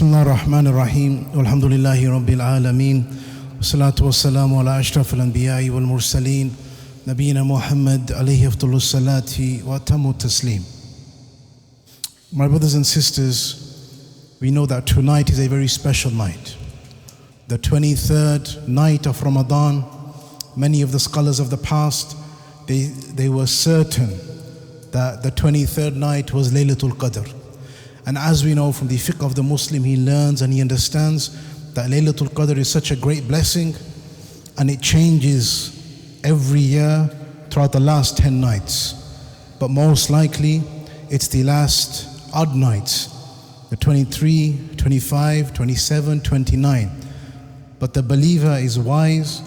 Bismillah ar-Rahman ar-Rahim. Alhamdulillahi Rabbil Alameen. Wassalatu wassalamu ala ashraf al-anbiya'i wal mursaleen. Nabiyyina Muhammad alayhi afdalus salati wa tamu taslim. My brothers and sisters, we know that tonight is a very special night. The 23rd night of Ramadan. Many of the scholars of the past, they were certain that the 23rd night was Laylatul Qadr. And as we know from the fiqh of the Muslim, he learns and he understands that Laylatul Qadr is such a great blessing, and it changes every year throughout the last 10 nights. But most likely, it's the last odd nights, the 23, 25, 27, 29. But the believer is wise,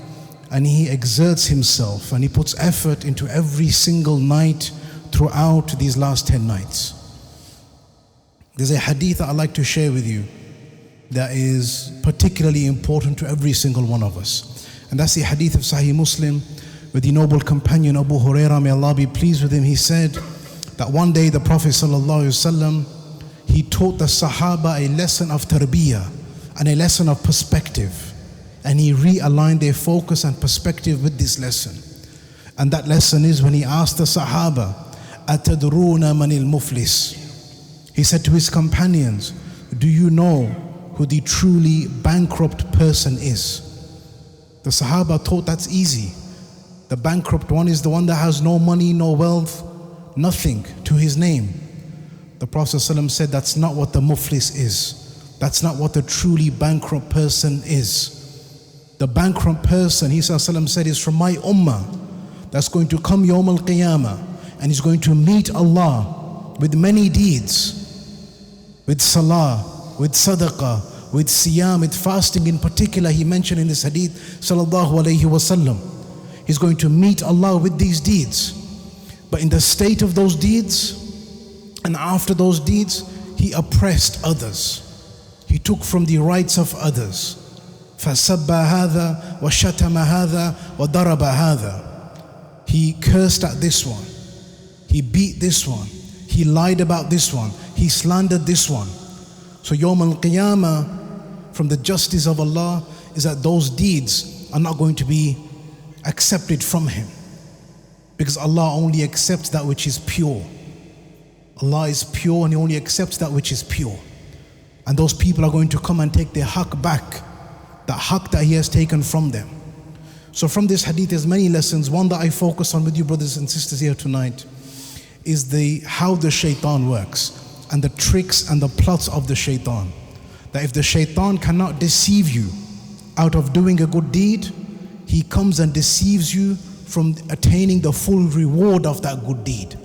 and he exerts himself and he puts effort into every single night throughout these last 10 nights. There's a hadith that I'd like to share with you that is particularly important to every single one of us. And that's the hadith of Sahih Muslim with the noble companion Abu Hurairah, may Allah be pleased with him. He said that one day the Prophet ﷺ, he taught the Sahaba a lesson of tarbiyah and a lesson of perspective. And he realigned their focus and perspective with this lesson. And that lesson is when he asked the Sahaba, "Atadruna manil muflis?" He said to his companions, "Do you know who the truly bankrupt person is?" The Sahaba thought that's easy. The bankrupt one is the one that has no money, no wealth, nothing to his name. The Prophet ﷺ said that's not what the muflis is. That's not what the truly bankrupt person is. The bankrupt person, he ﷺ said, is from my ummah that's going to come Yawm al-Qiyamah, and he's going to meet Allah with many deeds, with salah, with sadaqah, with siyam, with fasting in particular. He mentioned in this hadith sallallahu alayhi wasallam, he's going to meet Allah with these deeds. But in the state of those deeds and after those deeds, he oppressed others. He took from the rights of others. فَسَبَّ هَذَا وَشَتَمَ هَذَا وَضَرَبَ هَذَا. He cursed at this one. He beat this one. He lied about this one. He slandered this one. So Yawm al-Qiyamah, from the justice of Allah, is that those deeds are not going to be accepted from him. Because Allah only accepts that which is pure. Allah is pure and He only accepts that which is pure. And those people are going to come and take their haqq back. That haqq that He has taken from them. So from this hadith there's many lessons. One that I focus on with you brothers and sisters here tonight is how the shaitan works, and the tricks and the plots of the shaitan. That if the shaitan cannot deceive you out of doing a good deed, he comes and deceives you from attaining the full reward of that good deed.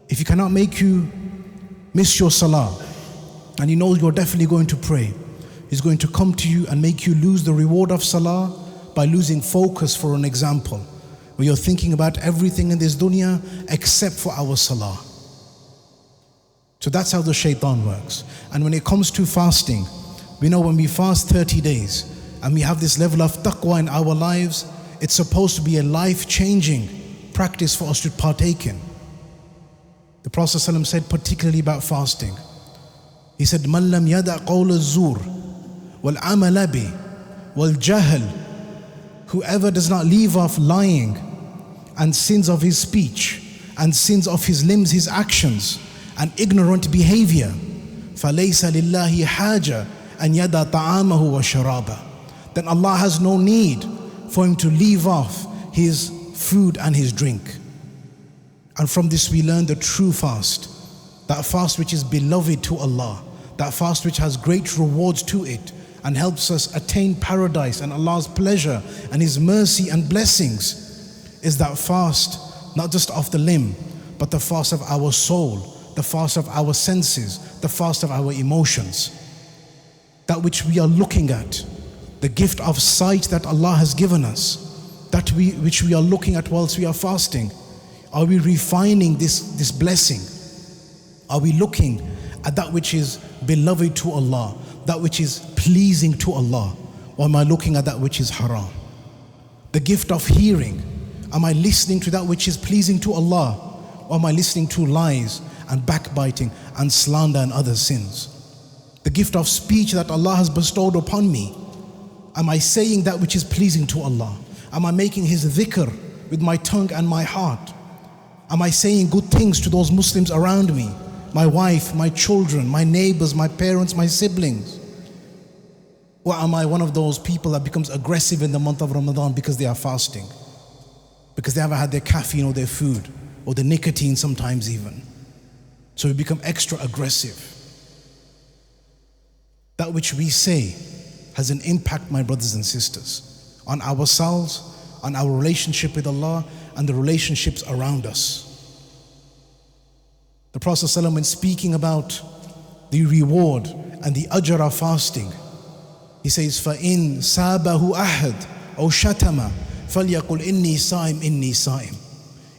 If he cannot make you miss your salah, and he knows you're definitely going to pray, he's going to come to you and make you lose the reward of salah by losing focus, for an example, where you're thinking about everything in this dunya except for our salah. So that's how the shaitan works. And when it comes to fasting, we know when we fast 30 days and we have this level of taqwa in our lives, it's supposed to be a life-changing practice for us to partake in. The Prophet ﷺ said particularly about fasting, he said, "Man lam yada' qawl az-zur wal amal bi wal jahl." Whoever does not leave off lying and sins of his speech and sins of his limbs, his actions, and ignorant behavior, فَلَيْسَ لِلَّهِ حَاجَةً أَنْ يَدَى طَعَامَهُ وَشَرَابَهُ. Then Allah has no need for him to leave off his food and his drink. And from this we learn the true fast, that fast which is beloved to Allah, that fast which has great rewards to it and helps us attain paradise and Allah's pleasure and His mercy and blessings, is that fast not just of the limb, but the fast of our soul, the fast of our senses, the fast of our emotions. That which we are looking at, the gift of sight that Allah has given us, which we are looking at whilst we are fasting. Are we refining this blessing? Are we looking at that which is beloved to Allah, that which is pleasing to Allah? Or am I looking at that which is haram? The gift of hearing, am I listening to that which is pleasing to Allah? Or am I listening to lies and backbiting and slander and other sins? the gift of speech that Allah has bestowed upon me? Am I saying that which is pleasing to Allah? Am I making His dhikr with my tongue and my heart? Am I saying good things to those Muslims around me? My wife, my children, my neighbors, my parents, my siblings? Or am I one of those people that becomes aggressive in the month of Ramadan because they are fasting? Because they haven't had their caffeine or their food, or the nicotine sometimes even. So we become extra aggressive. That which we say has an impact, my brothers and sisters, on ourselves, on our relationship with Allah, and the relationships around us. The Prophet ﷺ, when speaking about the reward and the ajr of fasting, he says, فَإِن سَابَهُ أَحَدْ أَوْ شَتَمَ فَلْيَقُلْ إِنِّي صَائِمْ إِنِّي صَائِمْ.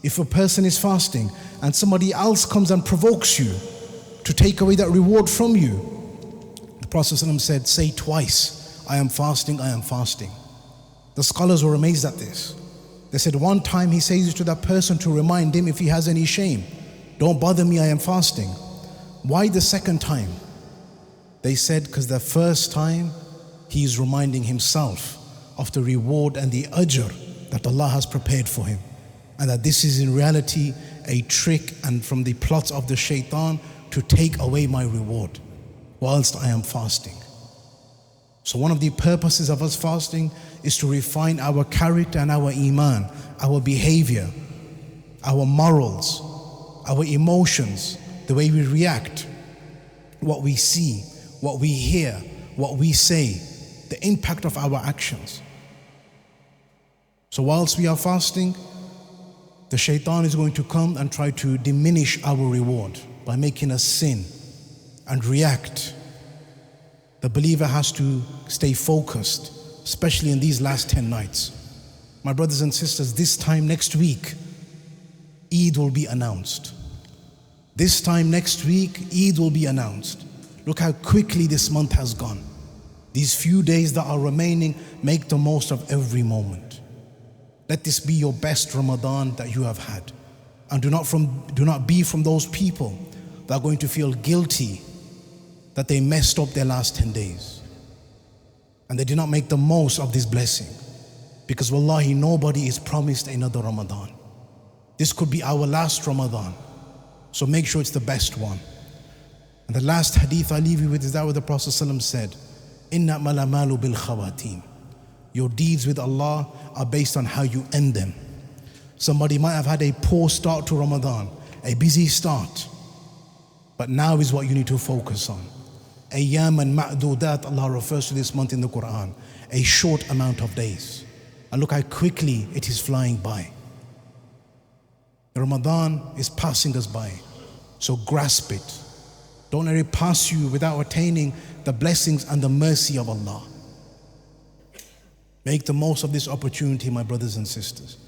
If a person is fasting and somebody else comes and provokes you to take away that reward from you, the Prophet ﷺ said, say twice, I am fasting, I am fasting. The scholars were amazed at this. They said one time he says it to that person to remind him if he has any shame. Don't bother me, I am fasting. Why the second time? They said because the first time he is reminding himself of the reward and the ajr that Allah has prepared for him, and that this is in reality a trick and from the plots of the shaitan to take away my reward whilst I am fasting. So one of the purposes of us fasting is to refine our character and our iman, our behavior, our morals, our emotions, the way we react, what we see, what we hear, what we say, the impact of our actions. So whilst we are fasting, the shaitan is going to come and try to diminish our reward by making us sin and react. The believer has to stay focused, especially in these last 10 nights. My brothers and sisters, this time next week, Eid will be announced. This time next week, Eid will be announced. Look how quickly this month has gone. These few days that are remaining, make the most of every moment. Let this be your best Ramadan that you have had. And do not be from those people that are going to feel guilty that they messed up their last 10 days. And they did not make the most of this blessing. Because wallahi, nobody is promised another Ramadan. This could be our last Ramadan. So make sure it's the best one. And the last hadith I leave you with is that where the Prophet ﷺ said, إِنَّ مَلَمَالُ بِالْخَوَاتِيمِ. Your deeds with Allah are based on how you end them. Somebody might have had a poor start to Ramadan, a busy start. But now is what you need to focus on. Ayyaman ma'dudat, Allah refers to this month in the Quran, a short amount of days. And look how quickly it is flying by. Ramadan is passing us by, so grasp it. Don't let it pass you without attaining the blessings and the mercy of Allah. Make the most of this opportunity, my brothers and sisters.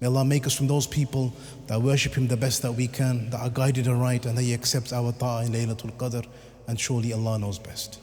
May Allah make us from those people that worship Him the best that we can, that are guided aright, and that He accepts our ta'ah in Laylatul Qadr, and surely Allah knows best.